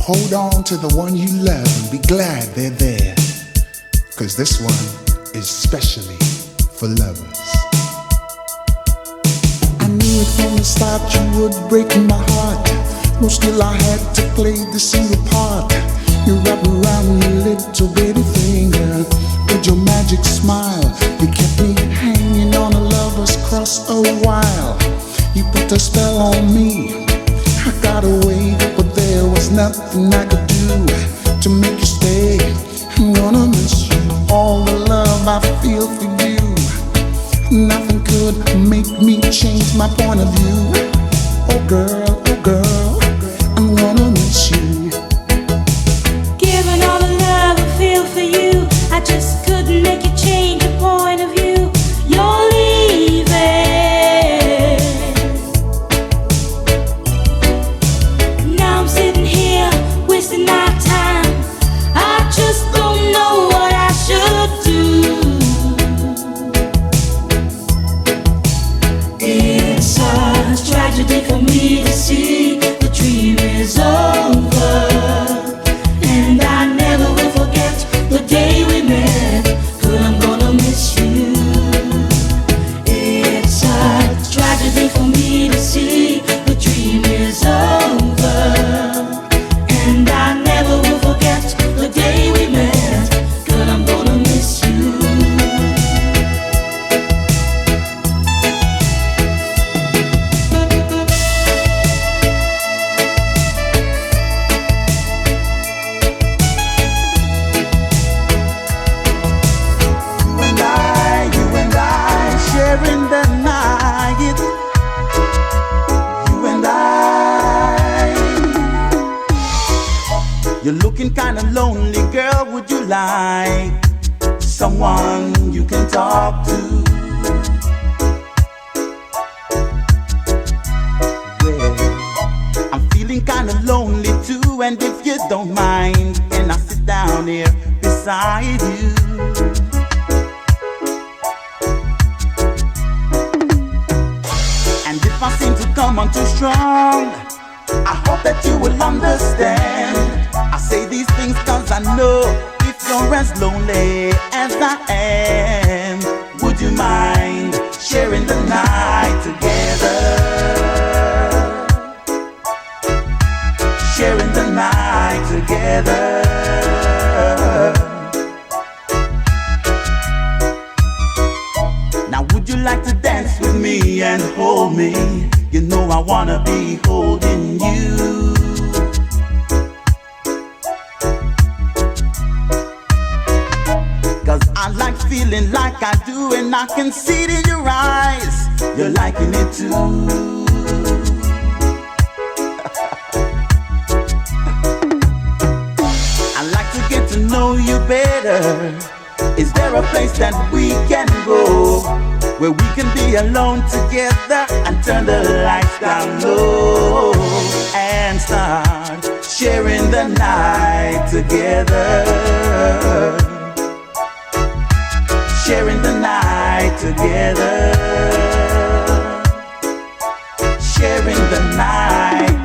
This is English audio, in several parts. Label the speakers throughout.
Speaker 1: Hold on to the one you love and be glad they're there, 'cause this one is specially for lovers. I knew it from the start you would break my heart. No, still I had to play the single part. You wrap around your little bitty finger with your magic smile. You kept me hanging on a lover's cross a while. You put a spell on me. I got away, but there was nothing I could do to make you stay. I'm gonna miss you. All the love I feel for you, nothing could make me change my point of view. Oh girl, I'm gonna miss you.
Speaker 2: Given all the love I feel for you, I just couldn't make you change your point of view. You're leaving. Now I'm sitting here wasting my time. I just don't know what I should do. It's such tragedy for me to see the dream is over, and I never will forget the day we met. Girl, I'm gonna miss you. It's such tragedy for me to see the dream is over, and I never will forget the day we met. Girl, I'm gonna miss you.
Speaker 3: You and I sharing the night. You and I. You're looking kinda lonely, girl. Would you like someone you can talk to? Well, I'm feeling kinda lonely too, and if you don't mind, can I sit down here beside you? And if I seem to come on too strong, I hope that you will understand. I say these things 'cause I know if you're as lonely as I am, would you mind sharing the night together? Sharing the night together. Now would you like to dance with me and hold me? You know I wanna be holding you. Cause I like feeling like I do, and I can see it in your eyes. You're liking it too. I like to get to know you better. Is there a place that we can go where we can be alone together and turn the lights down low and start sharing the night together? Sharing the night together. Sharing the night.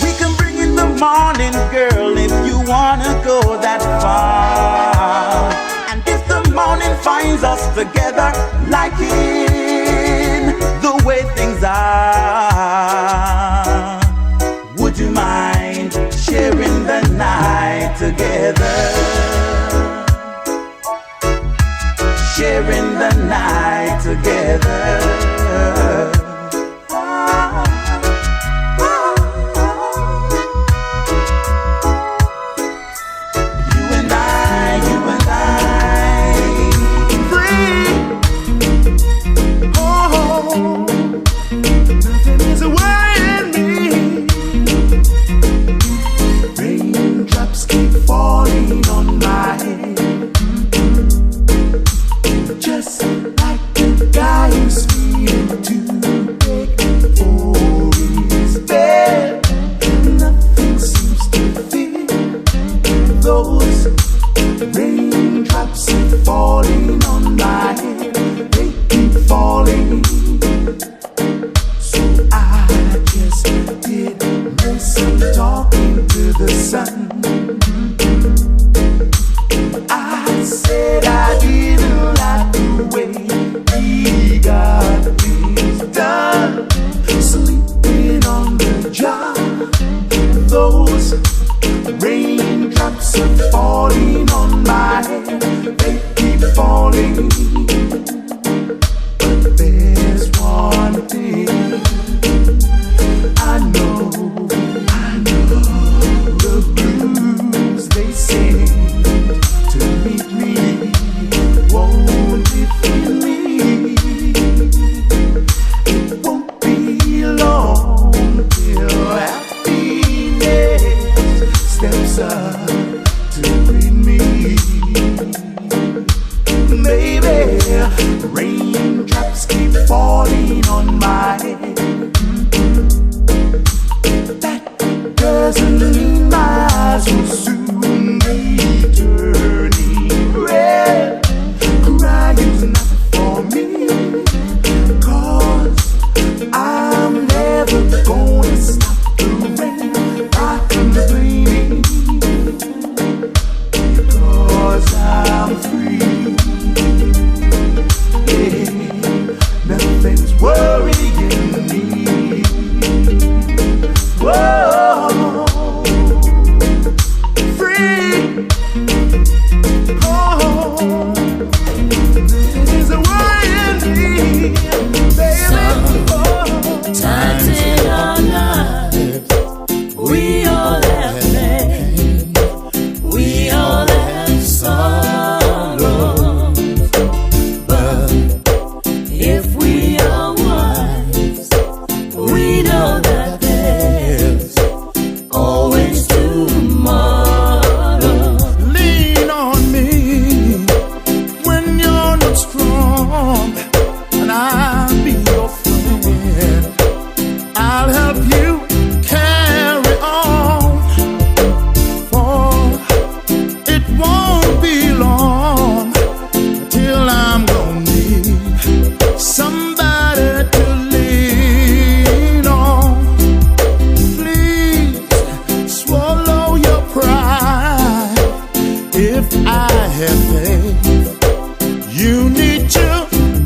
Speaker 3: We can bring in the morning, girl, if you wanna go that far. And if the morning finds us together, liking the way things are, would you mind sharing the night together? Sharing the night together. You and I, free. Oh, nothing is worrying me. Raindrops keep falling on my head, just like the guy who's feeling too. knows raindrops are falling on my head. They keep falling. But there's one thing I know. The blues they sing to meet me won't defeat me. It won't be long till happiness steps up to greet me. Baby, raindrops keep falling on my head. That doesn't mean my eyes will soon be turning red. Crying's not for me, 'cause I'm never gonna stop the rain by complaining, because I'm free. Yeah, nothing's worrying me. Whoa, free. Oh, nothing's worrying me, baby.
Speaker 2: Times in our lives, we all have pain, we all have sorrow. But if we are wise, we know that there's always tomorrow.
Speaker 3: Lean on me when you're not strong, and I'll be your friend. I'll help you carry on, for it won't be long till I'm gonna need somebody to lean on. Please swallow your pride. If I have faith, you need to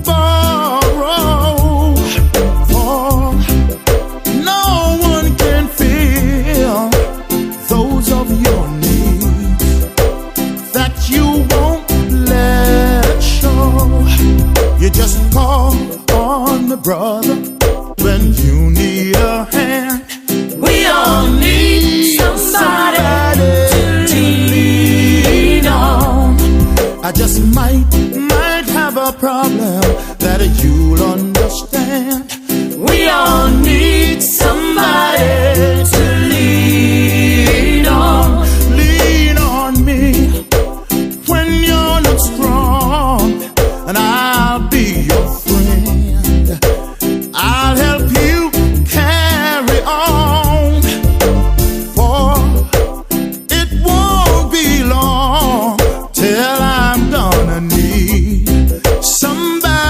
Speaker 3: borrow, for no one can feel those of your needs that you won't let show. You just call on me, brother, when you need a hand.
Speaker 2: We all need somebody to lean on.
Speaker 3: I just might have a problem that you'll understand.
Speaker 2: We all need somebody to lean on.
Speaker 3: Lean on me when you're not strong, and I'll be your friend. I'll help you carry on, for it won't be long till I'm gonna need somebody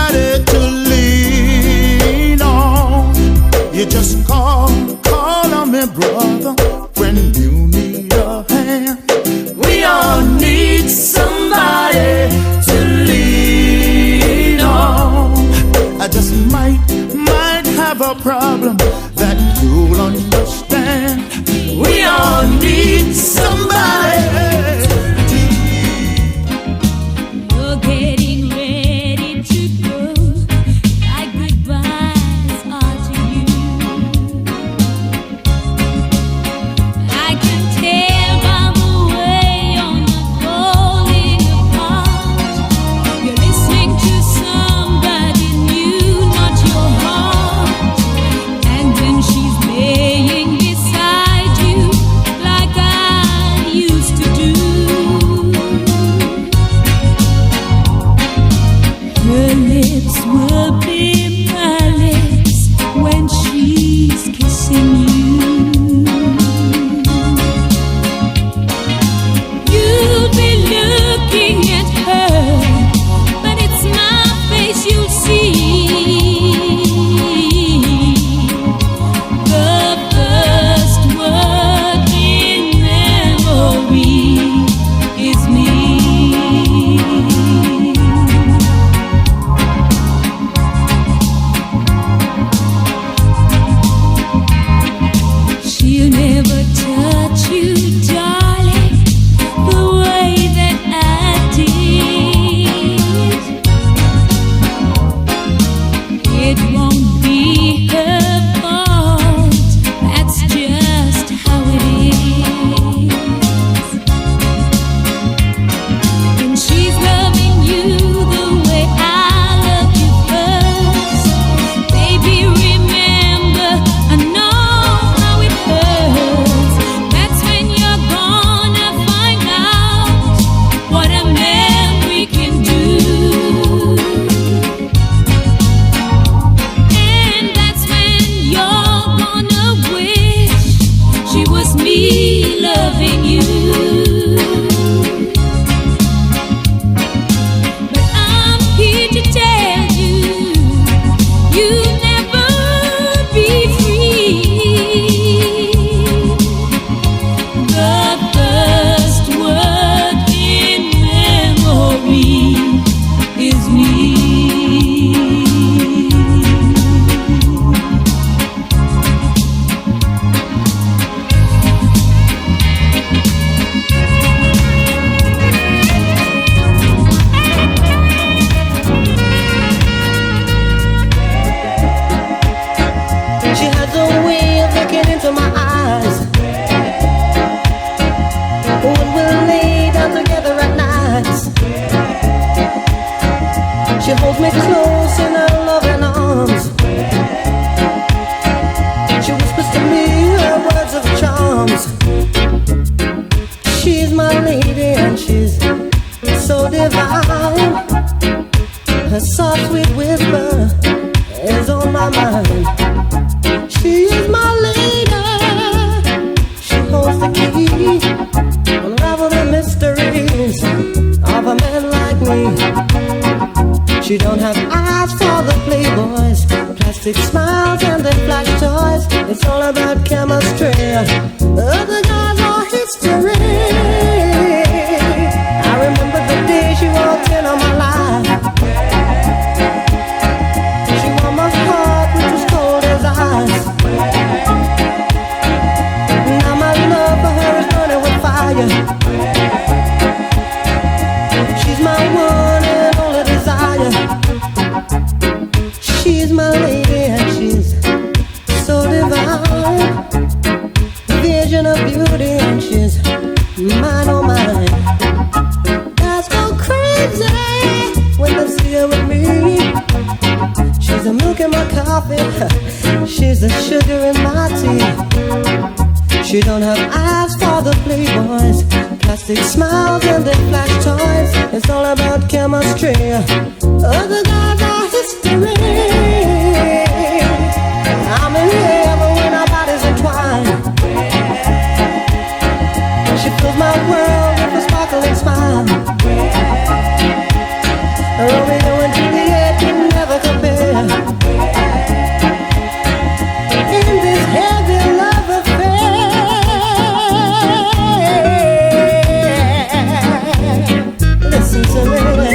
Speaker 4: arms. She's my lady and she's so divine. Her soft sweet whisper is on my mind. She is my lady. She holds the key. Unravel the mysteries of a man like me. She don't have eyes for the playboys, plastic smiles and the flash toys. It's all about chemistry. Other guys are history. I remember the day she walked in on my life. She warmed my heart which was cold as ice. Now my love for her is burning with fire. She's my one and only desire. She's my lady and she's so divine. Vision of beauty and she's mine, oh mine. Guys go crazy when they see her with me. She's the milk in my coffee. She's the sugar in my tea. She don't have eyes for the playboys, plastic smiles and the flash toys. It's all about chemistry. Other guys are history. I'm in heaven when our bodies entwine. She fills my world with a sparkling smile. Romeo and Juliet can never compare. In this heavy love affair, listen to me.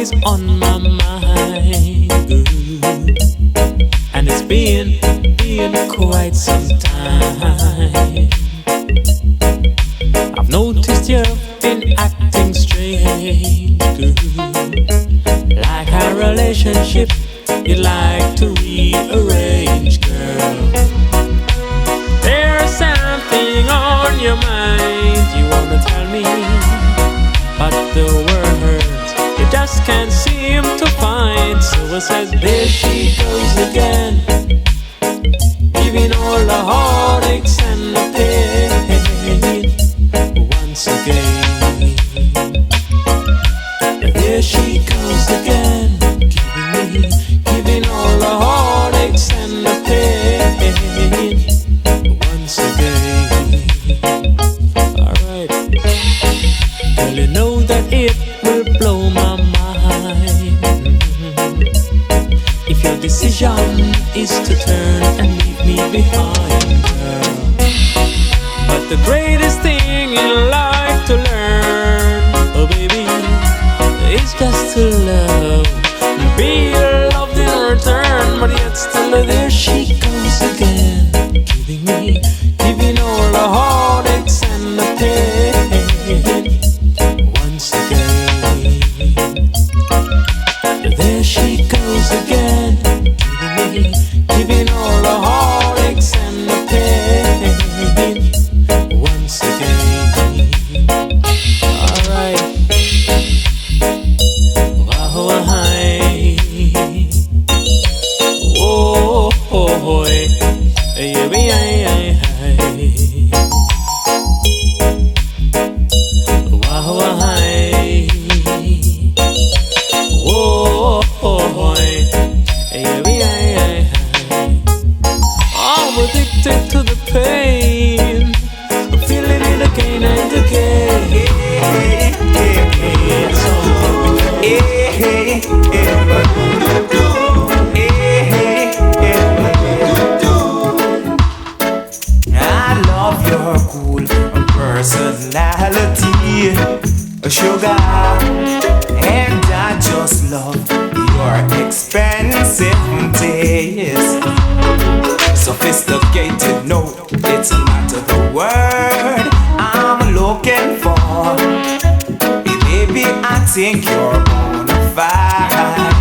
Speaker 5: always on my mind, girl. And it's been quite some time. I've noticed you've been acting strange, girl. Like our relationship, you like to rearrange, girl. There's something on your mind you wanna tell me, but the words you just can't seem to find. So I said, there she goes again, giving all the heartaches and the pain once again. There she goes again, giving all the heartaches and the pain once again. Alright, girl, you know that it will blow my mind if your decision is to turn and leave me behind, girl. But the greatest thing in life to learn, oh baby, is just to love and be loved in return. But yet still there she goes again, giving all the heartaches and the pain once again. There she goes again, giving all the heartaches and the pain once again. Alright. Wow, hi. Oh, oh, hey. Hey, hey, hey, hey. Wow, hi. Oh, oh, hey. Hey, hey, hey, hey. I'm addicted to the pain, I'm feeling it again and again.
Speaker 3: I love your cool personality, sugar, and I just love your expensive taste. Sophisticated, no, it's not the word I'm looking for. Hey, baby, I think you're bona fide,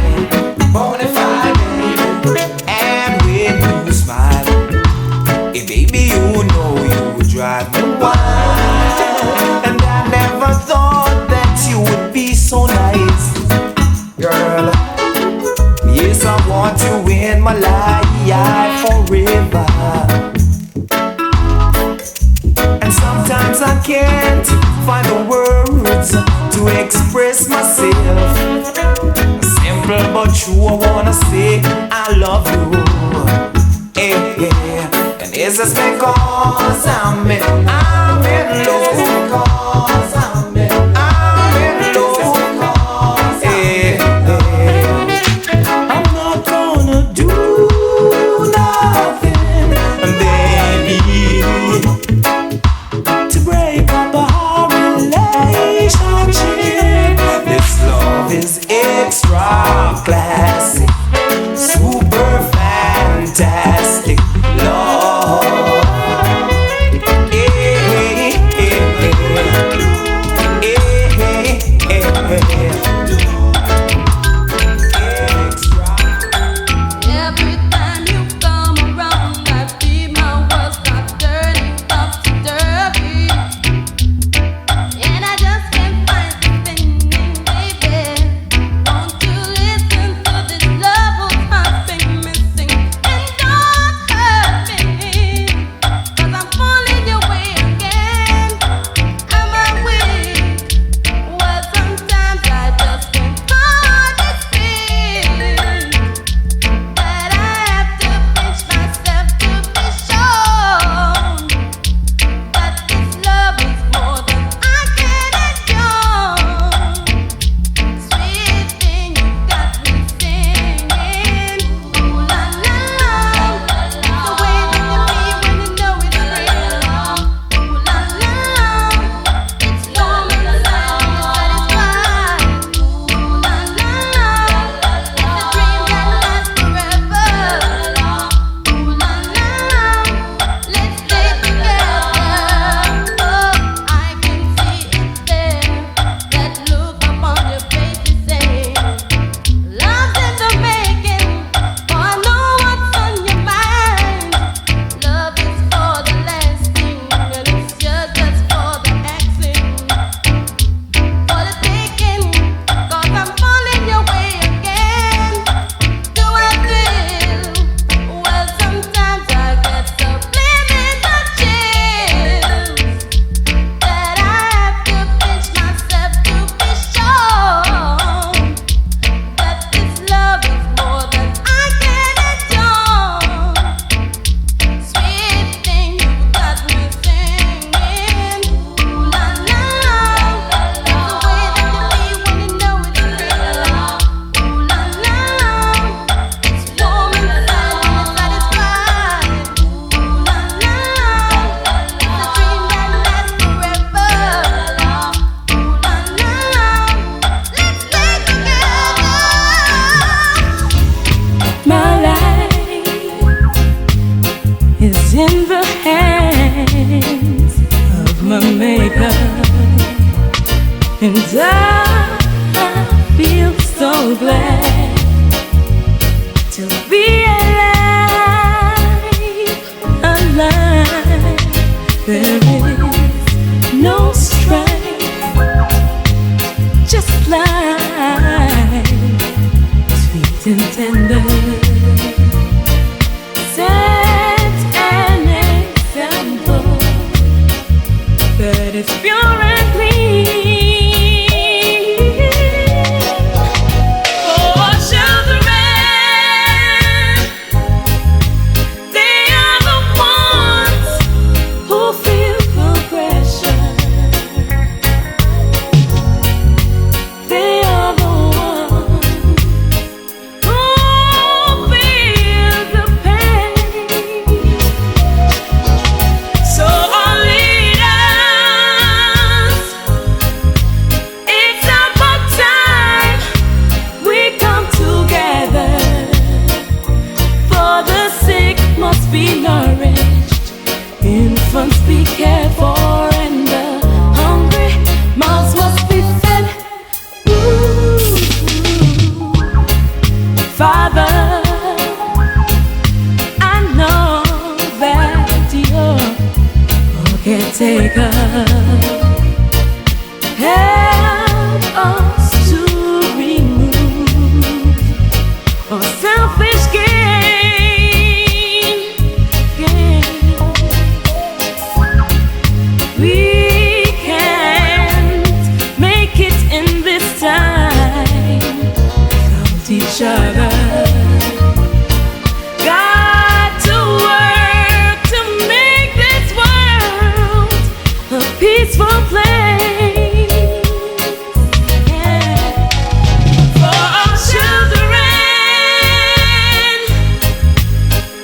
Speaker 3: baby. And when you smile, hey, baby, you know you drive me wild. And I never thought that you would be so nice, girl. Yes, I want you in my life forever. And sometimes I can't find the words to express myself. Simple but true, I wanna say I love you. Hey, yeah. And it's just because I'm in love. Because I'm in love. Hey, hey. I'm not gonna do nothing, baby, to break up our relationship. This love is extra classic, super fantastic love. Hey, hey, hey, hey.
Speaker 2: Every time you come around, I feel my world start turning topsy-turvy. And I just can't find the feeling, baby. and tender. Set an example that is pure and clean for children. They are the ones who feel the pressure. They are the ones who feel the pain. So our leaders, it's about time we come together. For the sick must be nourished, infants be cared for, and the hungry mouths must be fed. Ooh. Father, I know that you're a caretaker. Help us to remove our selfish gain. We can't make it in this time without each other. Got to work to make this world a peaceful place. Yeah. For our children,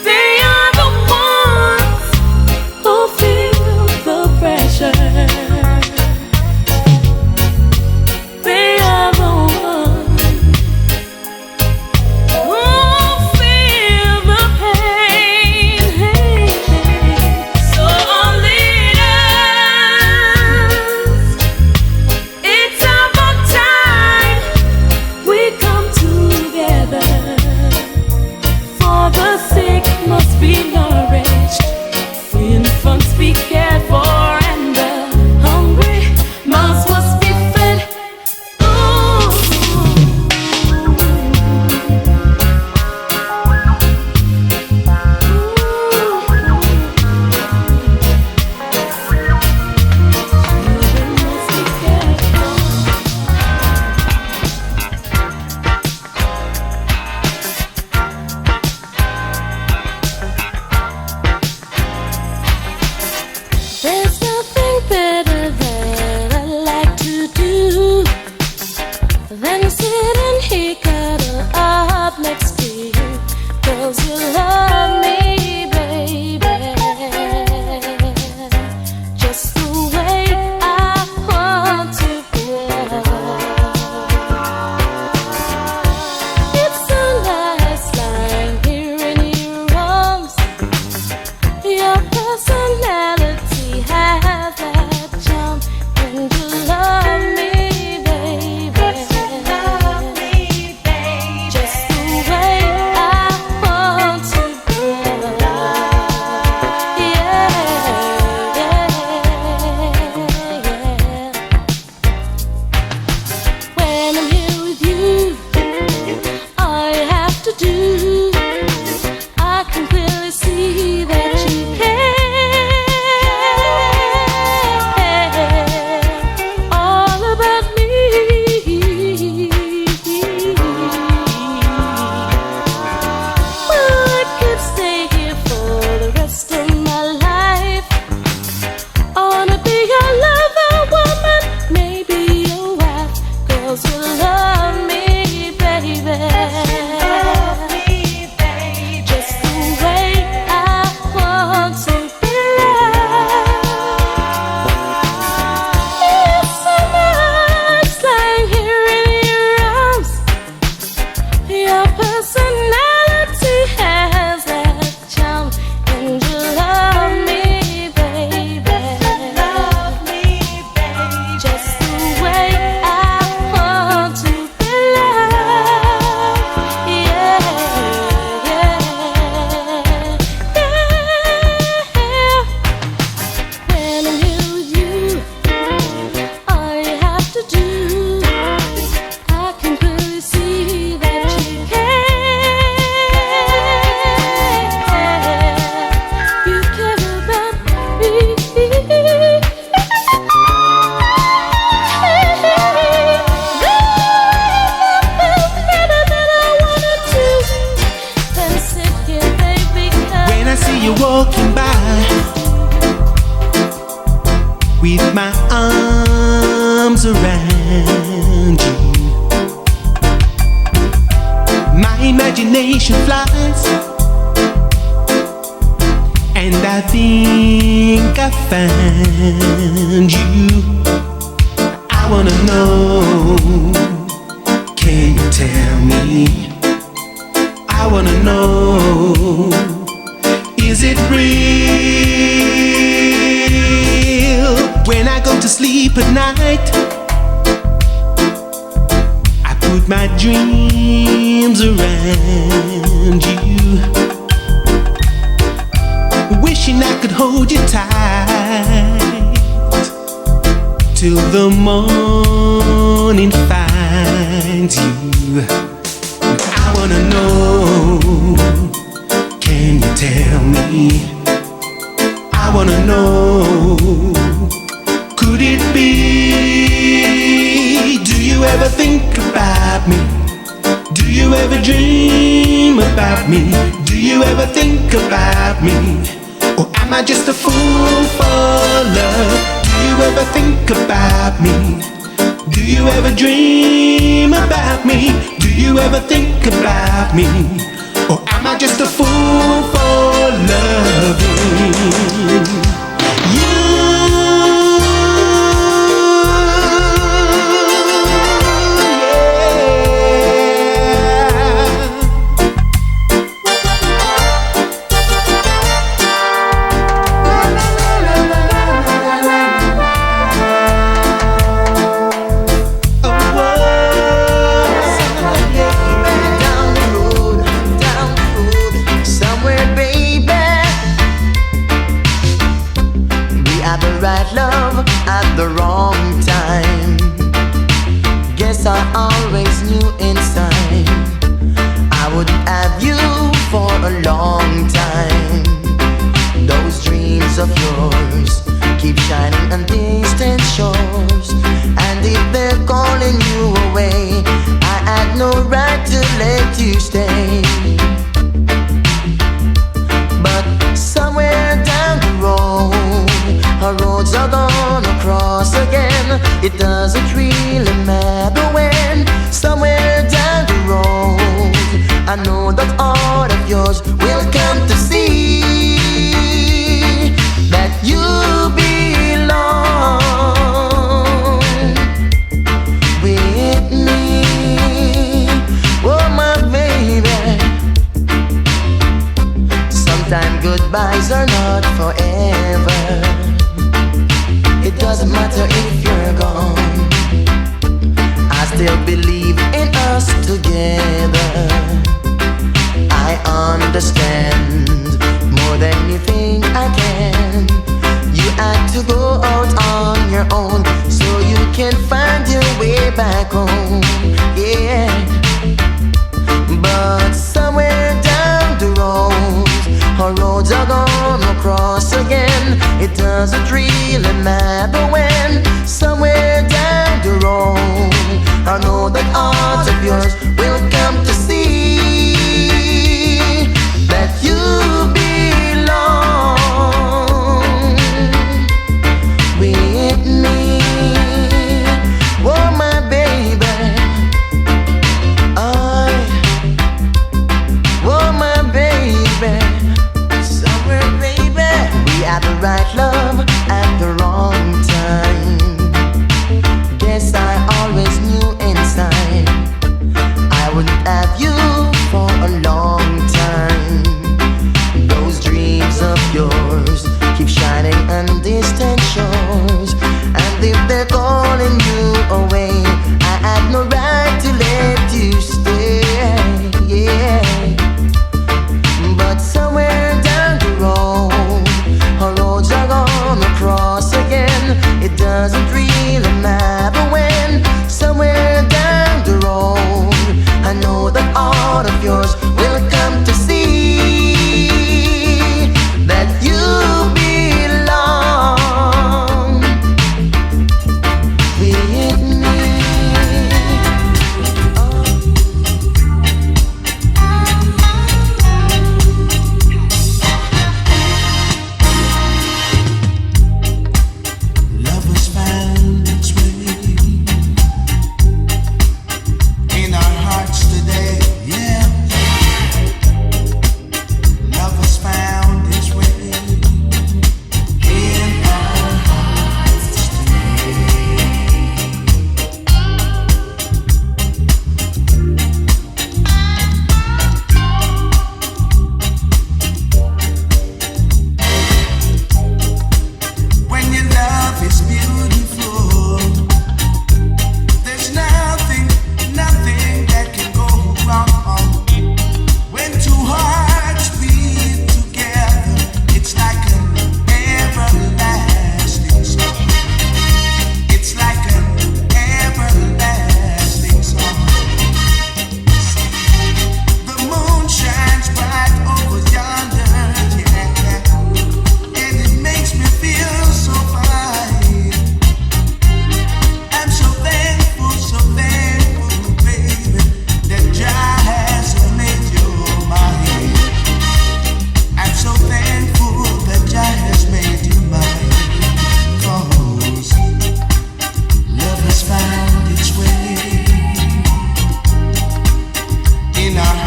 Speaker 2: they are the ones who feel the pressure. They are the ones who feel the pain. So our leaders, it's about time we come together. For the sick must be nourished, infants be cared for, and the hungry mouths must be fed. Ooh. Children must be cared for. There's nothing better that I like to do than sit and here cuddle up next to you, 'cause you love me, baby, just the way I want to be loved. It's so nice lying here in your arms. Your personality has that charm, and you love me, baby. Just the way I want to be.
Speaker 6: arms around you. My imagination flies, and I think I found you. I wanna know, can you tell me? I wanna know, is it real? When I go to sleep at night, I put my dreams around you, wishing I could hold you tight till the morning finds you. I wanna know, can you tell me? I wanna know, could it be? Do you ever think about me? Do you ever dream about me? Do you ever think about me? Or am I just a fool for love? Do you ever think about me? Do you ever dream about me? Do you ever think about me? Or am I just a fool for loving you?
Speaker 7: The wrong time. Guess I always knew inside I wouldn't have you for a long time. Those dreams of yours keep shining on distant shores, and if they're calling you away, I had no right to let you stay. But somewhere down the road, our roads are gonna cross again. It doesn't really matter when. Somewhere down the road, I know that all of yours will come to see that you belong with me. Oh my baby, sometimes goodbyes are not forever. It doesn't matter if you're gone, I still believe in us together. I understand more than you think I can. You had to go out on your own so you can find your way back home. Yeah, but somewhere down the road, our roads are gonna cross again. It doesn't really matter when. Somewhere down the road, I know that all of yours will come to see that you belong with me. Oh my baby, oh my baby. Somewhere baby, we had the right love at the wrong time. Guess I always knew inside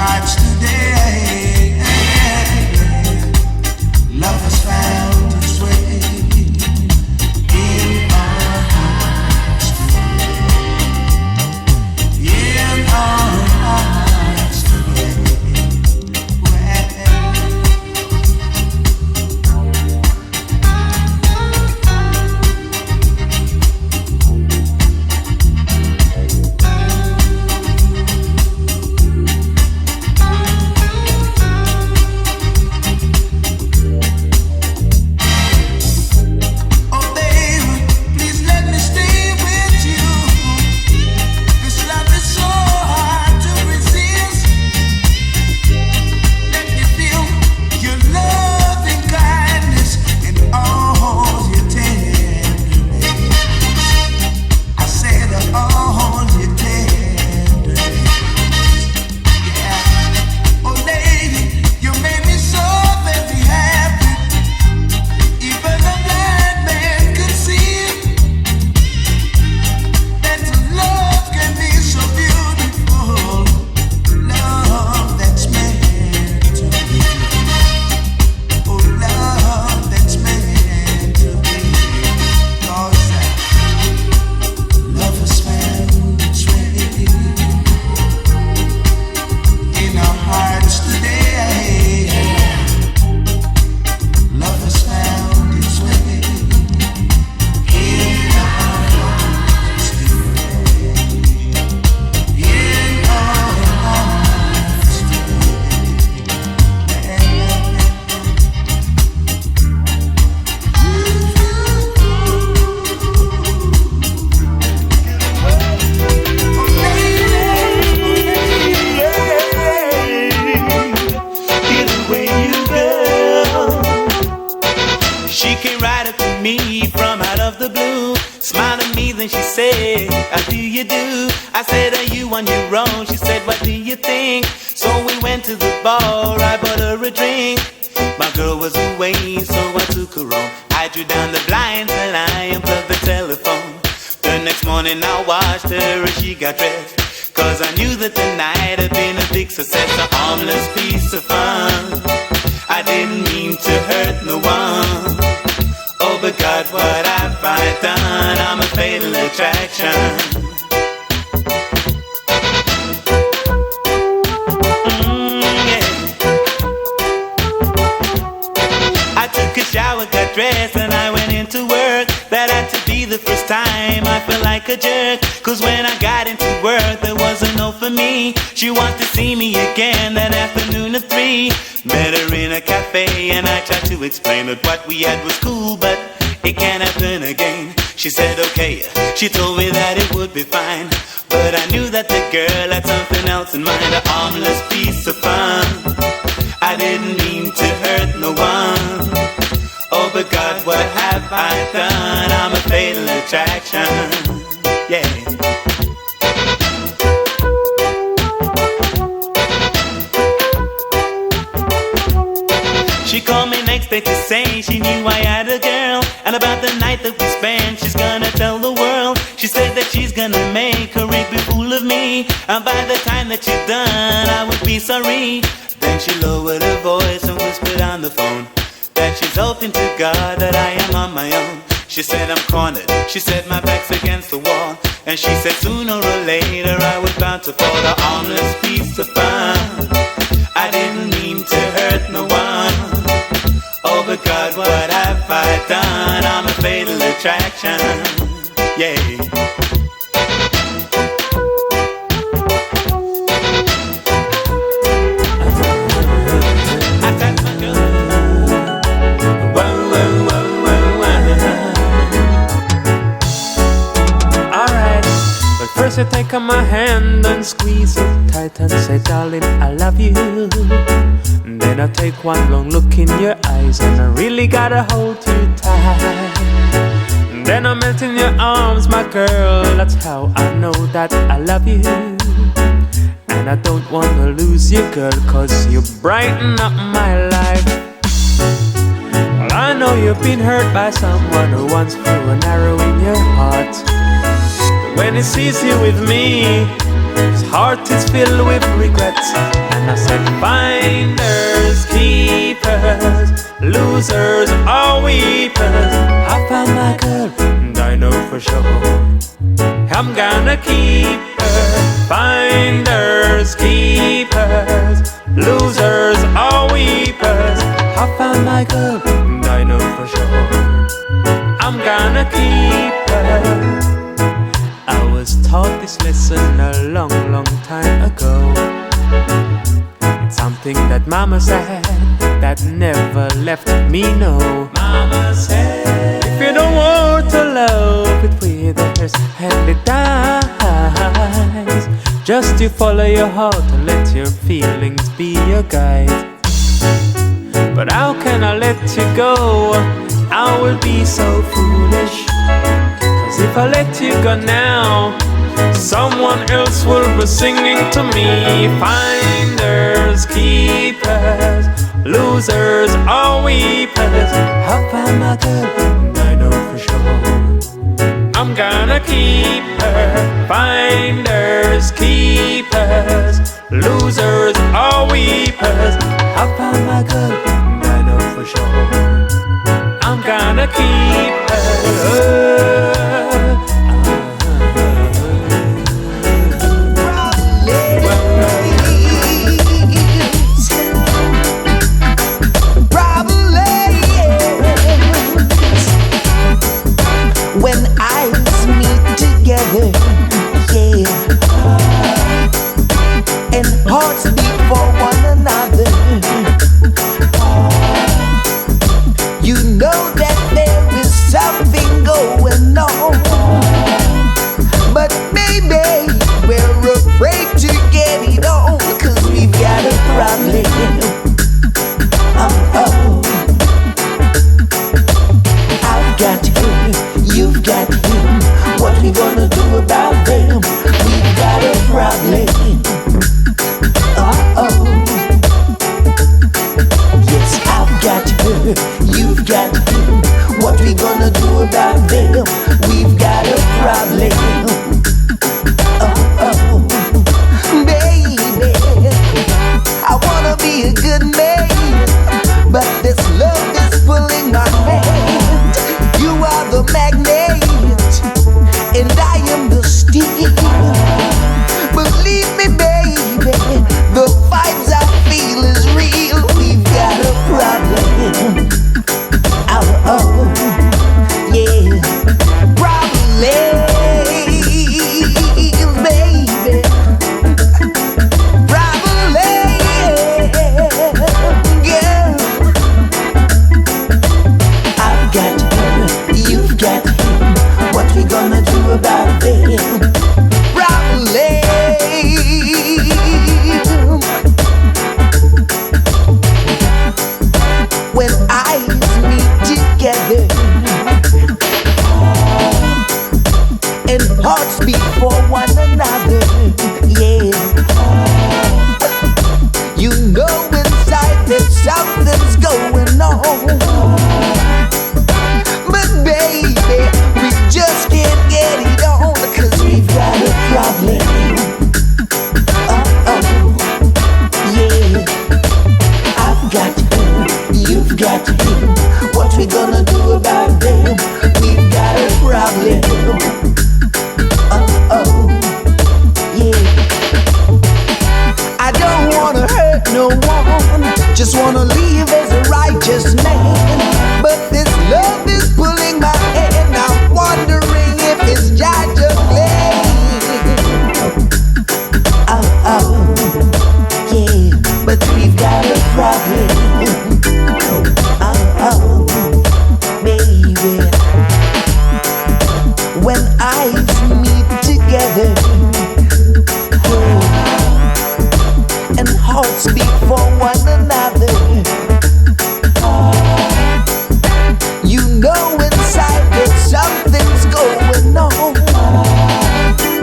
Speaker 1: hearts today. Love has found its way in our hearts today. In our hearts today.
Speaker 3: She told me that it would be fine, but I knew that the girl had something else in mind. A harmless piece of fun. I didn't mean to hurt no one. Oh, but God, what have I done? I'm a fatal attraction. Yeah. She called me next day to say she knew I had a girl, and about the night that we spent, she's gonna tell the world. She said that she's gonna make a big fool of me, and by the time that she's done, I would be sorry. Then she lowered her voice and whispered on the phone that she's hoping to God that I am on my own. She said I'm cornered, she said my back's against the wall, and she said sooner or later I was bound to fall. A harmless piece of fun. I didn't mean to hurt no one. Oh, but God, what have I done? I'm a fatal attraction. Yeah.
Speaker 5: First I take on my hand and squeeze it tight and say, darling, I love you. And then I take one long look in your eyes and I really gotta hold you tight. And then I melt in your arms, my girl, that's how I know that I love you. And I don't wanna lose you, girl, cause you brighten up my life. Well, I know you've been hurt by someone who once threw an arrow in your heart. When he sees you with me, his heart is filled with regrets. And I said, finders, keepers, losers or weepers. I found my girl, and I know for sure I'm gonna keep her. Finders, keepers, losers or weepers. I found my girl, and I know for sure I'm gonna keep her. I was taught this lesson a long, long time ago. It's something that Mama said that never left me, no. Mama said, if you don't want to love, it withers and it dies. Just to follow your heart and let your feelings be your guide. But how can I let you go? I will be so foolish. Cause if I let you go now, someone else will be singing to me. Finders, keepers, losers or weepers. I found my girl, and I know for sure I'm gonna keep her. Finders, keepers, losers or weepers. I found my girl, and I know for sure I'm gonna keep her.
Speaker 8: When eyes meet together, yeah, and hearts beat for one another, you know that there is something going on. But maybe we're afraid to get it on, cause we've got a problem. I've got you, you've got him. What we gonna do about them? We've got a problem. Yes, I've got her, you've got him. What we gonna do about them? We've got a problem. Baby, I wanna be a good man, but this love is pulling my hand. You are the magnet, and I am the steel. Believe me, baby, the vibes I feel is real. We've got a problem. Yeah, problem, baby. Problem, girl. I've got her, you've got him. What we gonna do about them? Problem. When eyes meet together and hearts beat for one another, yeah, you know inside that something's going on. But baby, we just can't get it on, cause we've got a problem. Yeah, I've got her, you've got him. What we gonna do about them? We've got a problem. Yeah, I don't wanna hurt no one, just wanna live as a righteous man. But this love is pulling my hand. I'm wondering if it's just a play. Yeah, but we've got a problem. Baby, when eyes meet together, and hearts beat for one another, you know inside that something's going on.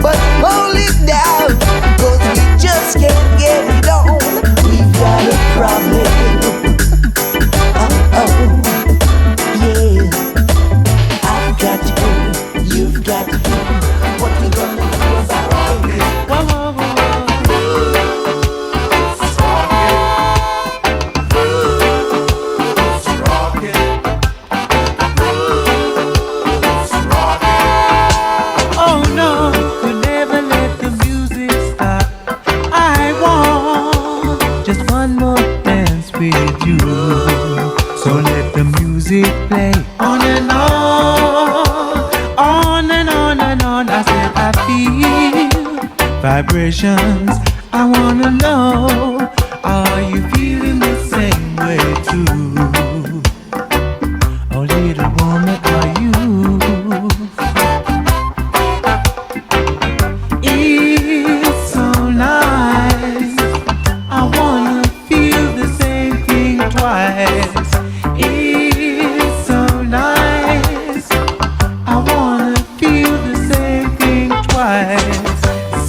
Speaker 8: But hold it down, cause we just can't get it on. We've got a problem. Yeah, I've got you, you've got him. What we gonna do about it?
Speaker 6: with you. So let the music play on and on, on and on and on. I said I feel vibrations. I wanna know, are you feeling the same way too? Oh, little woman, are you? It's so nice. I wanna feel the same thing twice. It's so nice. I wanna feel the same thing twice.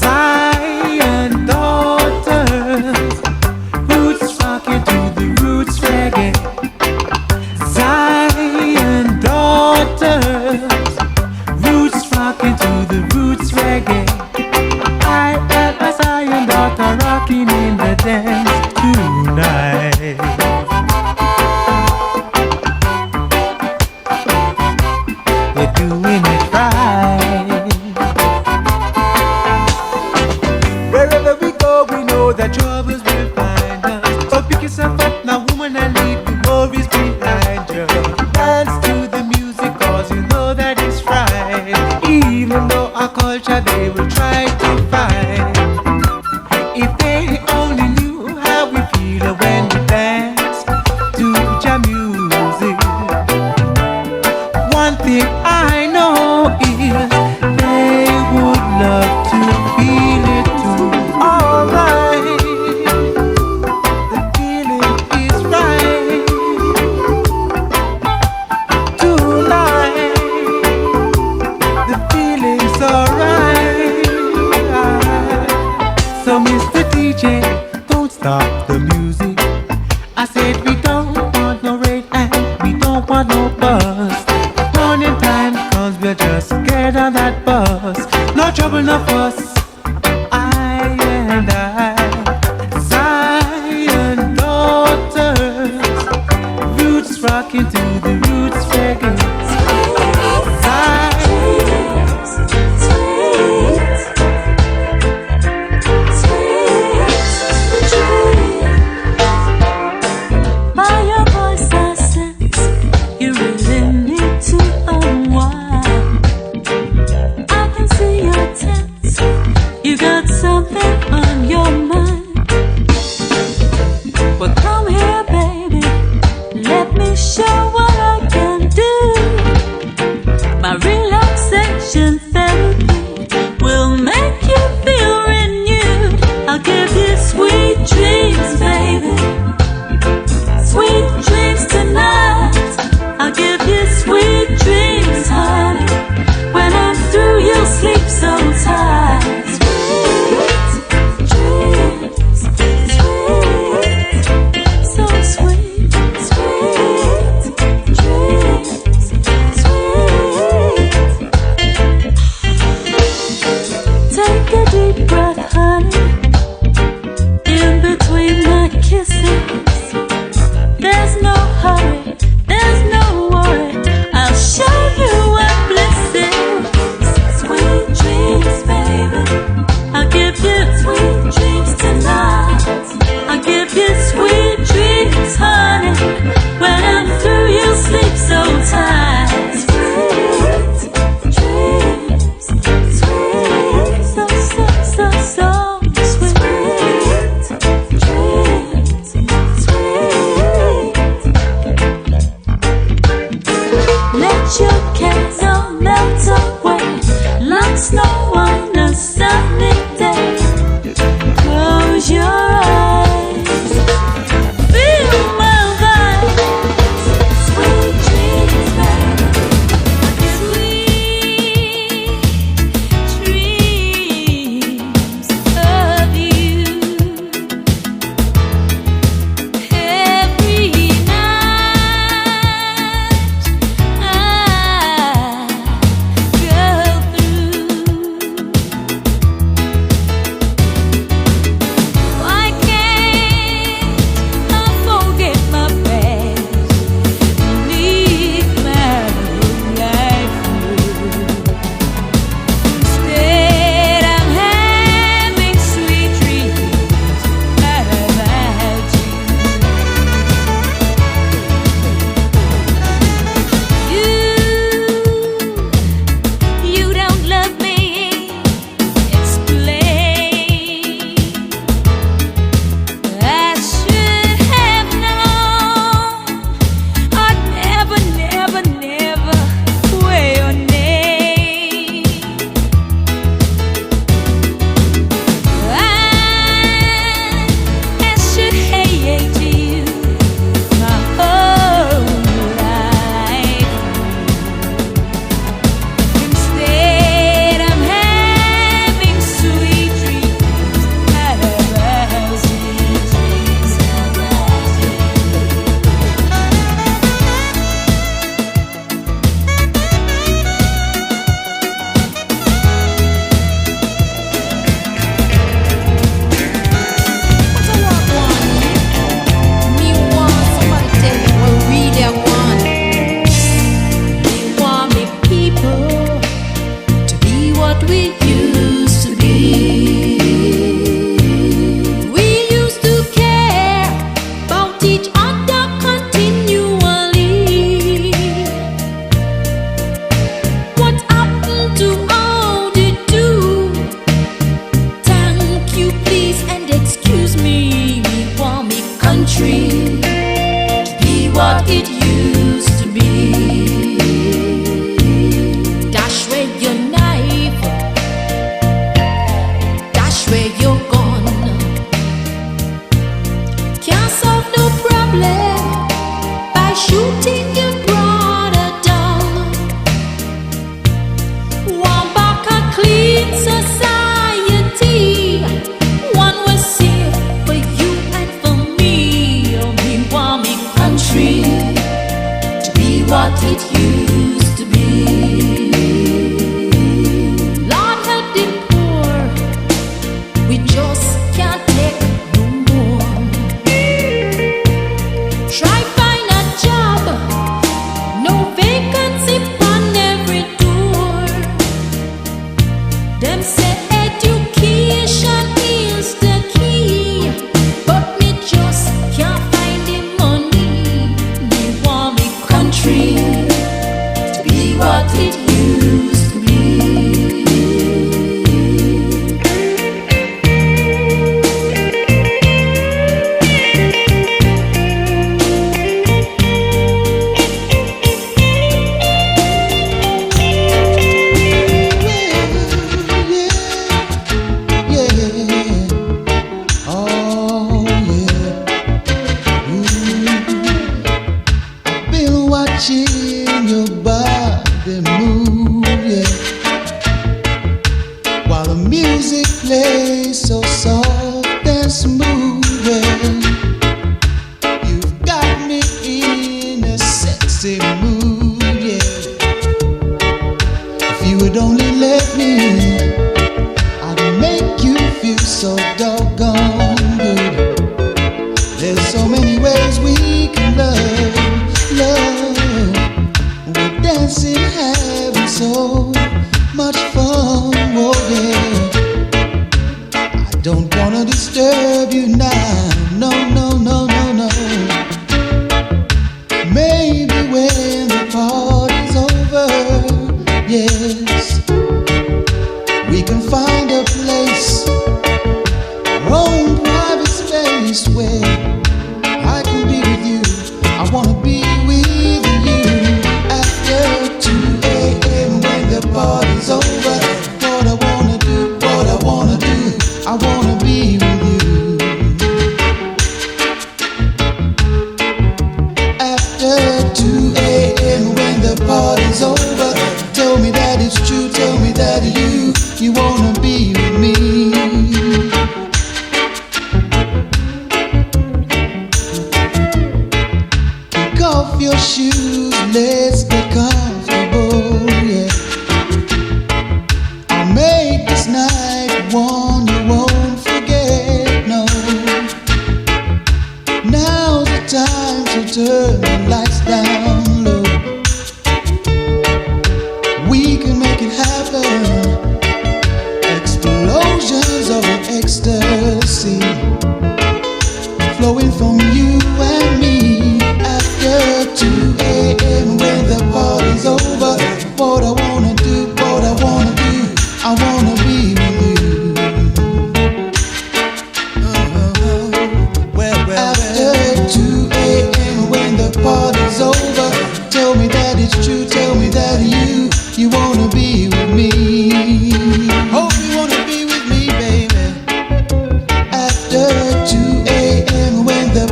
Speaker 6: Zion daughters, roots rocking to the roots reggae. Zion daughters, roots rocking to the roots reggae. I am a Zion daughter rocking in the dance tonight. We're doing it right. Wherever we go, we know that troubles will find us. So pick yourself up now, woman, and leave the worries behind you. Dance to the music, cause you know that it's right. Even though our culture they will try to find. If they only knew how we feel when we dance to your music. One thing I know is they would love to feel it too. Alright, the feeling is right. Tonight, the feeling's alright. So Mr. DJ, don't stop the music. I said we don't want no rain and we don't want no buzz. Morning time comes, we'll just get on that bus. No trouble, no fuss. I and I, Zion daughters, roots rocking to the roots reggae.
Speaker 2: By your voice I sense you really need to unwind. I can see you're tense. You got something on your mind. Well, come here, baby. Let me show what I can do. My relaxation therapy will make you feel renewed. I'll give you sweet dreams, baby. Sweet dreams tonight. I'll give you sweet dreams, honey. When I'm through, you'll sleep so tight. Sweet dreams, sweet, so sweet. Sweet dreams, sweet. Take a deep breath, honey. In between my kisses. There's no hurry, there's no worry. I'll show you what bliss is. Sweet dreams, baby. I'll give you sweet dreams tonight. I'll give you sweet dreams, honey. When I'm through, you'll sleep so tight. Sweet dreams, sweet, so, so, so, so sweet. Sweet dreams, sweet. solve no problem by shooting your brother down. Want back a clean society, one was safe for you and for me. Oh, me want me country to be what it used to be. Lord help the poor, we just can't take no more. Try find a job, no vacancy on every door. Them say education is the key, but me just can't find the money. Me want me country to be what it used to be.
Speaker 1: Been watching your body move, yeah. While the music plays so soft and smooth, yeah. You've got me in a sexy mood, yeah. If you would only let me, I'd make you feel so doggone good. There's so many ways we can love. We're dancing, having so much fun, oh yeah. I don't wanna disturb you now, no, no, no, no, no. Maybe when the party's over, yes, we can find a place, our own private space where I can be with you. I wanna be with you after 2 a.m. when the party's over. What I wanna do, I wanna be with you. After 2 a.m. when the party's over, tell me that it's true, tell me that you wanna be with me. Take off your shoes, let's get comfortable, yeah. I'll make this night one you won't forget, no. Now's the time to turn the lights down low. We can make it happen. Explosions of ecstasy flowing from you and me. After 2 a.m. when the party's over, what I wanna do, I wanna be with you. After 2 a.m. when the party's over, tell me that it's true, tell me that you wanna be with me. Hope you wanna be with me, baby. After 2 a.m. when the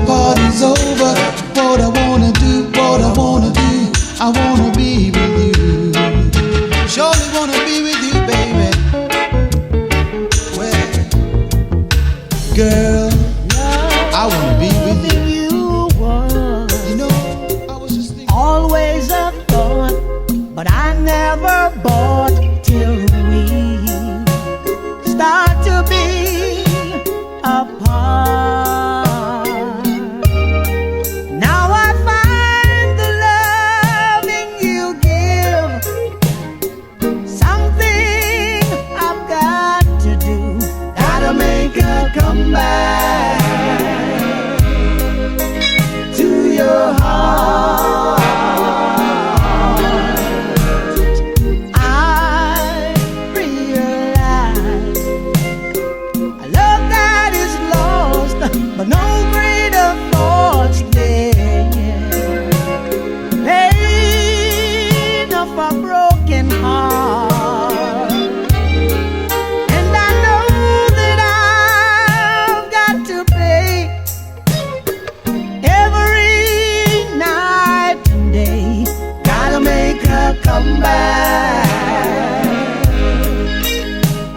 Speaker 4: day. Gotta make her come back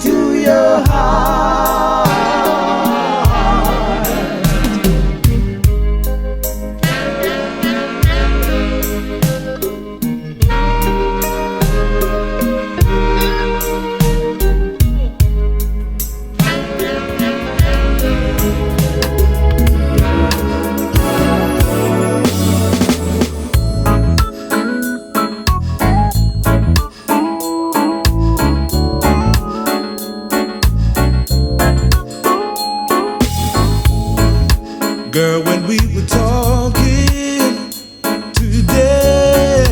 Speaker 4: to your heart.
Speaker 6: Girl, when we were talking today,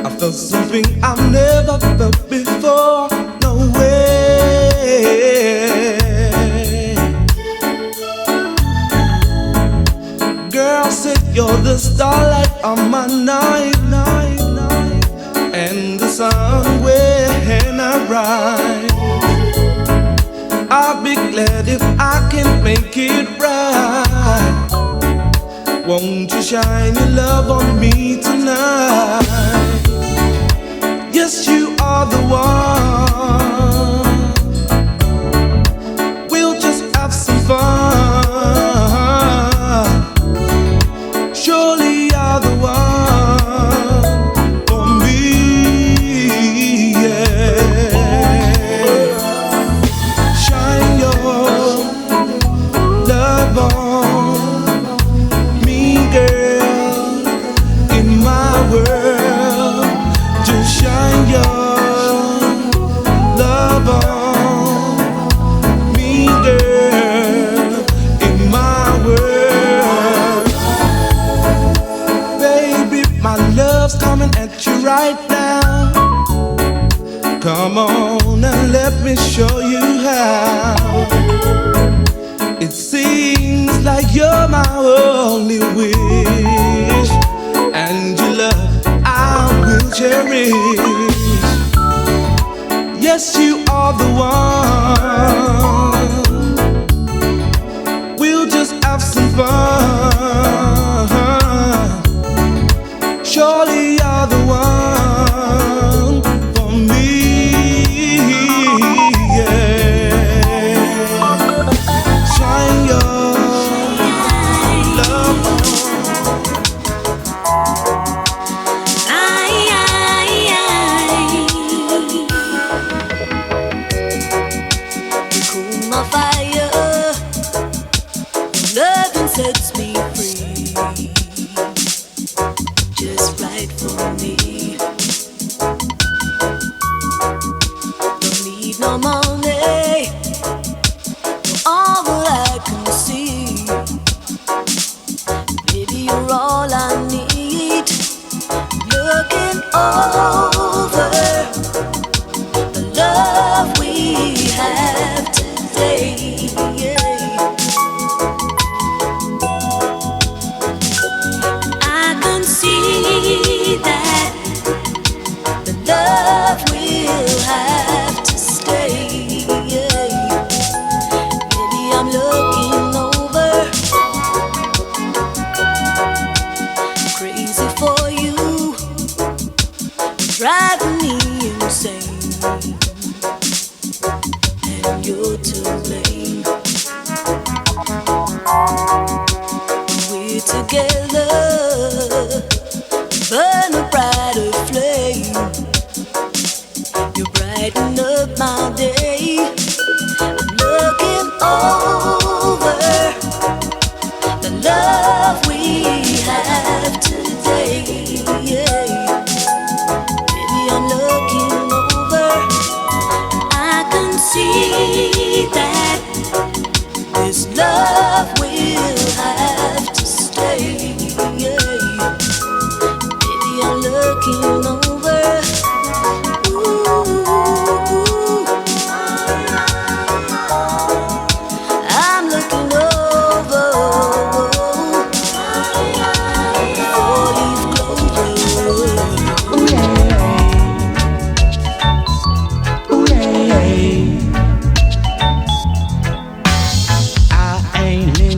Speaker 6: I felt something I've never felt before. No way. Girl said you're the starlight of my night, and the sun when I rise. I'll be glad if I can make it right. Won't you shine your love on me tonight? Yes, you are the one. We'll just have some fun. Surely you're the one for me, yeah. Love on me, girl, in my world. Just shine your love on me, girl, in my world. Baby, my love's coming at you right now. Come on and let me show you how. It seems like you're my only wish, and your love I will cherish. Yes, you are the one. We'll just have some fun. Surely you're the one for me, yeah. Shine your love on.
Speaker 2: You cool my fire, love and sets me free, just right for me. Don't need no money, all that I can see. Baby, you're all I need. Looking over the love we have today. I can see that the love we'll have to stay. Baby, I'm looking over, crazy for you, driving me insane. And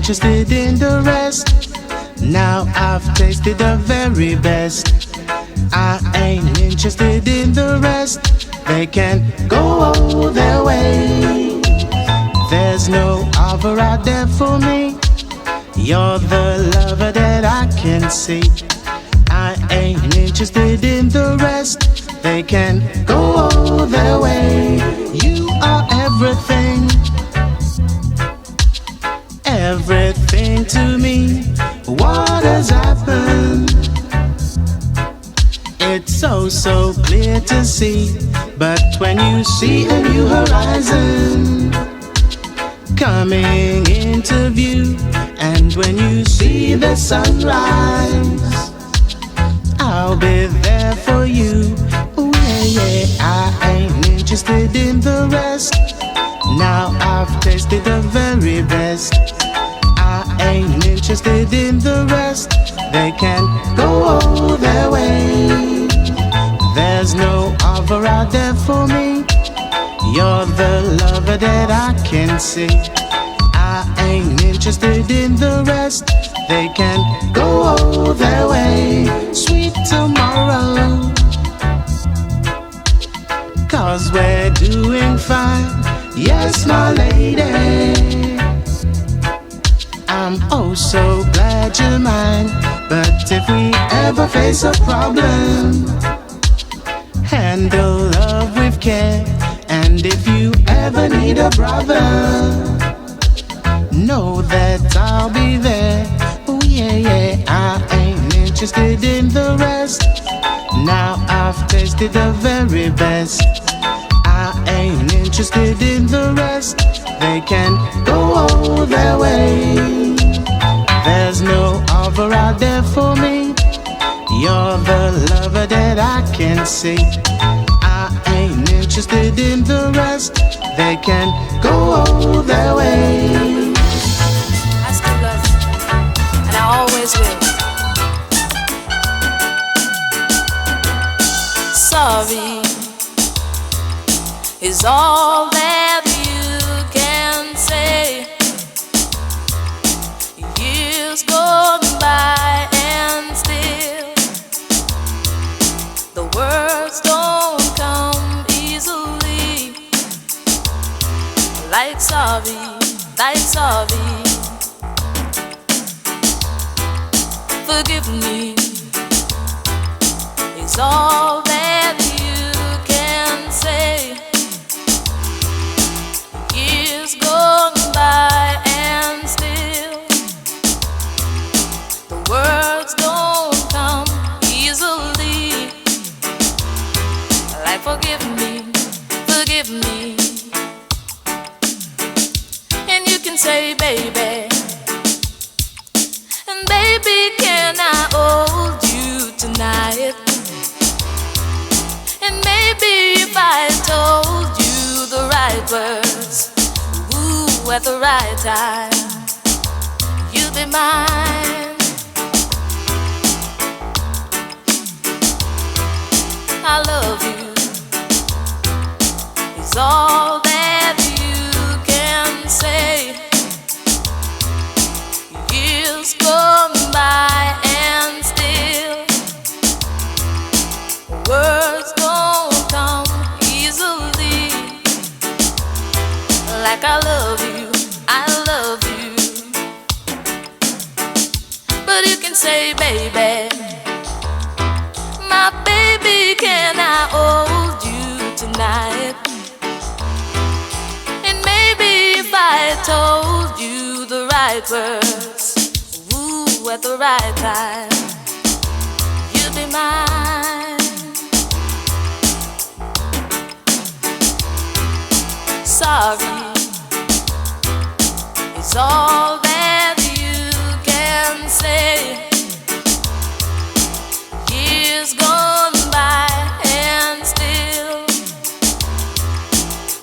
Speaker 6: interested in the rest. Now I've tasted the very best. I ain't interested in the rest. They can go their way. There's no offer out there for me. You're the lover that I can see. I ain't interested in the rest. They can go their way. You are everything, everything to me. What has happened? It's so clear to see. But when you see a new horizon coming into view, and when you see the sunrise, I'll be there for you. Ooh, yeah, I ain't interested in the rest. Now I've tasted the very best. I ain't interested in the rest. They can go their way. There's no offer out there for me. You're the lover that I can see. I ain't interested in the rest. They can go their way. Sweet tomorrow, 'cause we're doing fine. Yes, my lady, I'm oh so glad you're mine. But if we ever face a problem, handle love with care. And if you ever need a brother, know that I'll be there. Oh yeah, I ain't interested in the rest. Now I've tasted the very best. I ain't interested in the rest. They can go their way. There's no offer out there for me. You're the lover that I can see. I ain't interested in the rest. They can go their way.
Speaker 9: I still love you, and I always will. Sorry is all that you can say. Years gone by and still the words don't come easily. Like sorry, like sorry. Forgive me is all that you can say. Years gone by and still the words don't come easily. Like forgive me, forgive me. And you can say baby, and baby can I hold you tonight? And maybe if I told you the right words, ooh, at the right time, you'd be mine. I love you is all that you can say. Years gone by and still words don't come easily. Like I love you, I love you. But you can say baby, my baby, can I hold you tonight? And maybe if I told you the right words, ooh, at the right time, you'd be mine. Sorry is all that you can say. Years gone by and still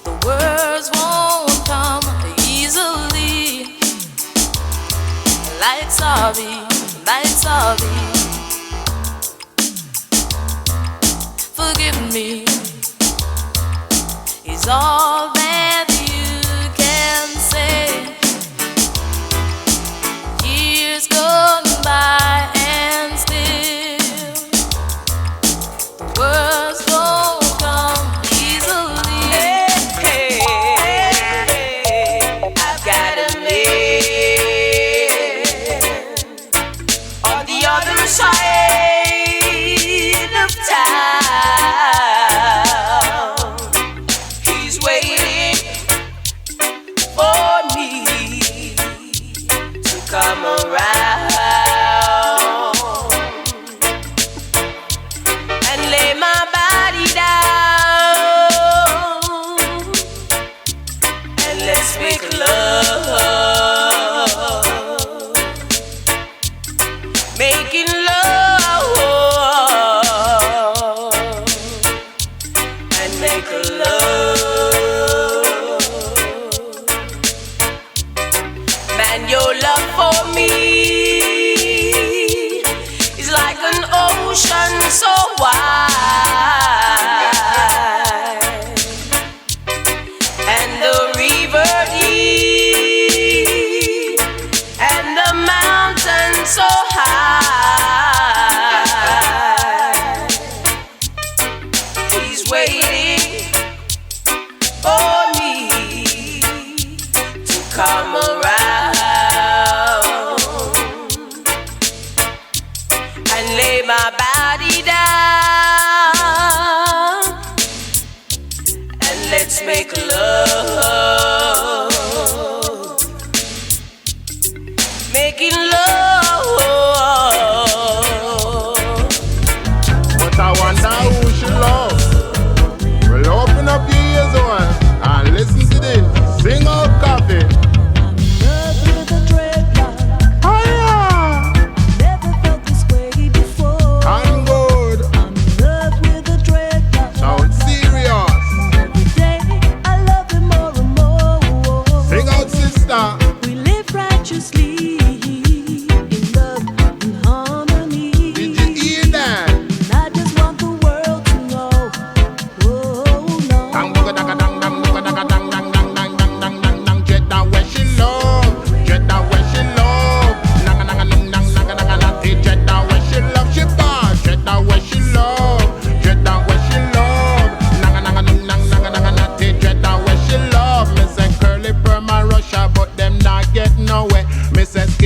Speaker 9: the words won't come easily. Like sorry, like sorry. Forgive me is all that you can say.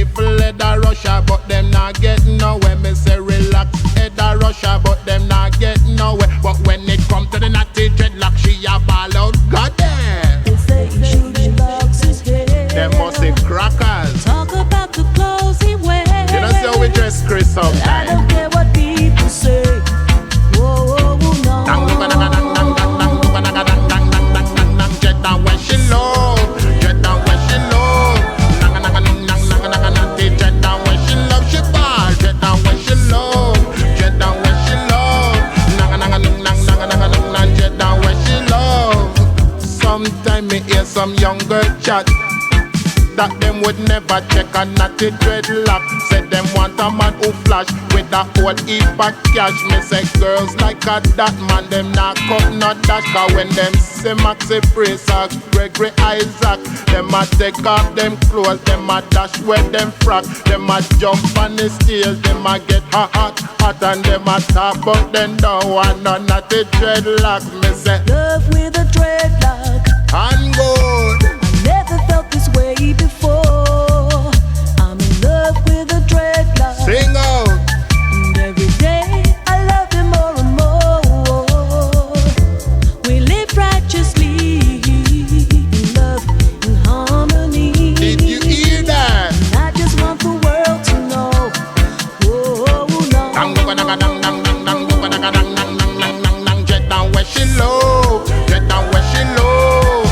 Speaker 10: people head a Russia, but them not get nowhere. Me say relax, head a Russia, but them not get nowhere. But when it come to the natty dreadlock, she a ball out, goddamn.
Speaker 2: They say he should relax his head.
Speaker 10: Them must be crackers.
Speaker 2: Talk about the clothes he wears.
Speaker 10: You know see how we dress Chris sometimes.
Speaker 2: I don't care what people say. Whoa, whoa, whoa, no.
Speaker 10: Dang, dang, dang, dang, dang, dang, dang, dang, dang, dang, dang, dang, dang, dang, jet down when she low, jet down when she low. Dang, dang, dang, dang, dang, dang, dang, dang, jet down when she love, she ball, jet down when she low, jet down when she low. Dang, dang, dang, dang, dang, dang, dang, dang, jet down when she low. Sometime me hear some young girl chat that them would never check a natty dreadlock. Said them want a man who flash with a whole heap of cash. Me say girls like a that man, them not cut not dash. Cause when them see Maxi Fraser, Gregory Isaac, them a take off them clothes, them a dash with them frock. Them a jump on the stairs, them a get hot, and them a talk about them don't want no natty dreadlock. Me say
Speaker 2: love with a dreadlock
Speaker 10: and good.
Speaker 2: Never felt this way before. I'm in love with a dreadlock.
Speaker 10: Sing out.
Speaker 2: And every day I love him more and more. We live righteously in love, in harmony.
Speaker 10: Did you hear that?
Speaker 2: And I just want the world to know. Oh, no.
Speaker 10: Dang, dang, dang, dang, dang, dang, dang, dang, dang, dang, dang, dang, dang, dang, jet down where she low, jet down where she low.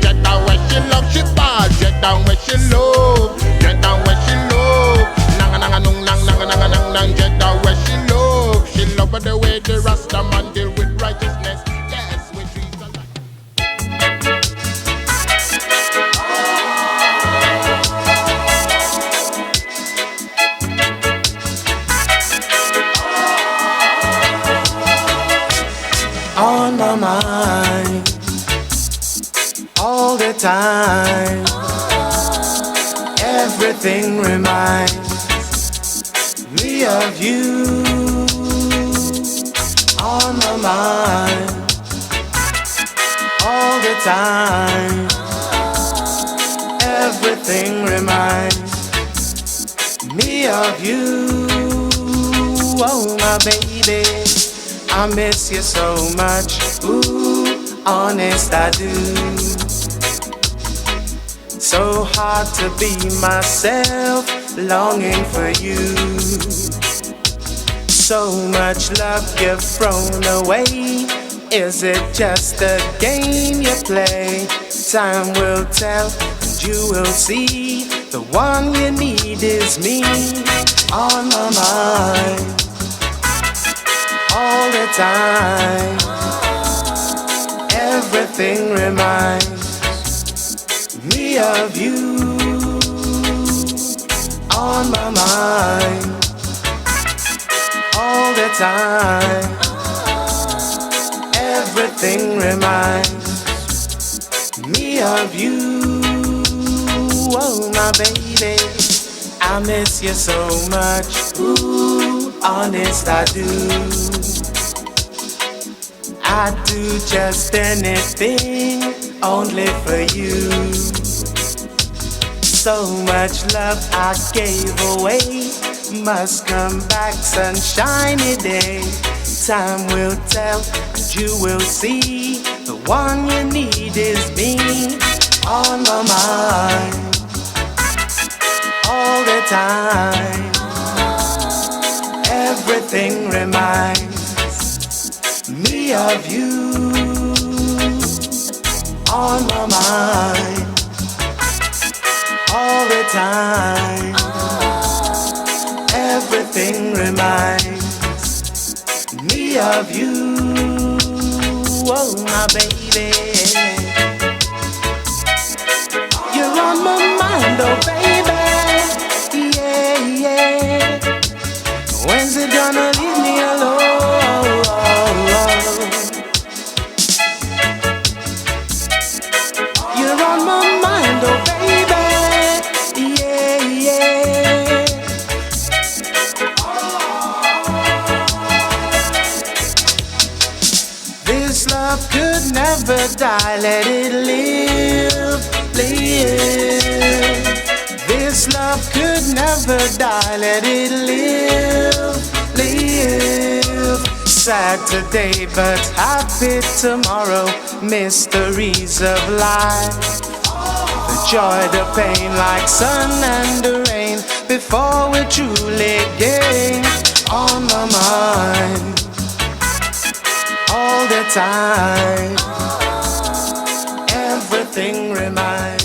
Speaker 10: Jet down where she love, she ball. Jet down where she love, jet down where she love. Nang nang nang nang nang nang nang nang. Jet down where she love. She love the way the Rasta man deal with righteousness. Yes, we treat her like.
Speaker 6: On my mind all the time. Everything reminds me of you. On my mind all the time. Everything reminds me of you. Oh my baby, I miss you so much. Ooh, honest I do. So hard to be myself, longing for you. So much love you've thrown away. Is it just a game you play? Time will tell, and you will see. The one you need is me. On my mind all the time. Everything reminds me of you. On my mind all the time. Everything reminds me of you. Oh my baby, I miss you so much. Ooh, honest I do. I'd do just anything only for you. So much love I gave away must come back sunshiny day. Time will tell, and you will see. The one you need is me. On my mind all the time. Everything reminds me of you. On my mind all the time. Everything reminds me of you. Oh my baby, you're on my mind, oh baby. Yeah, yeah. When's it gonna leave me alone? You're on my mind, oh baby. Yeah, yeah. This love could never die. Let it live, live. This love could never die. Let it live, live. Sad today, but happy tomorrow. Mysteries of life. The joy, the pain, like sun and the rain. Before we truly gain. On my mind, all the time. Everything reminds.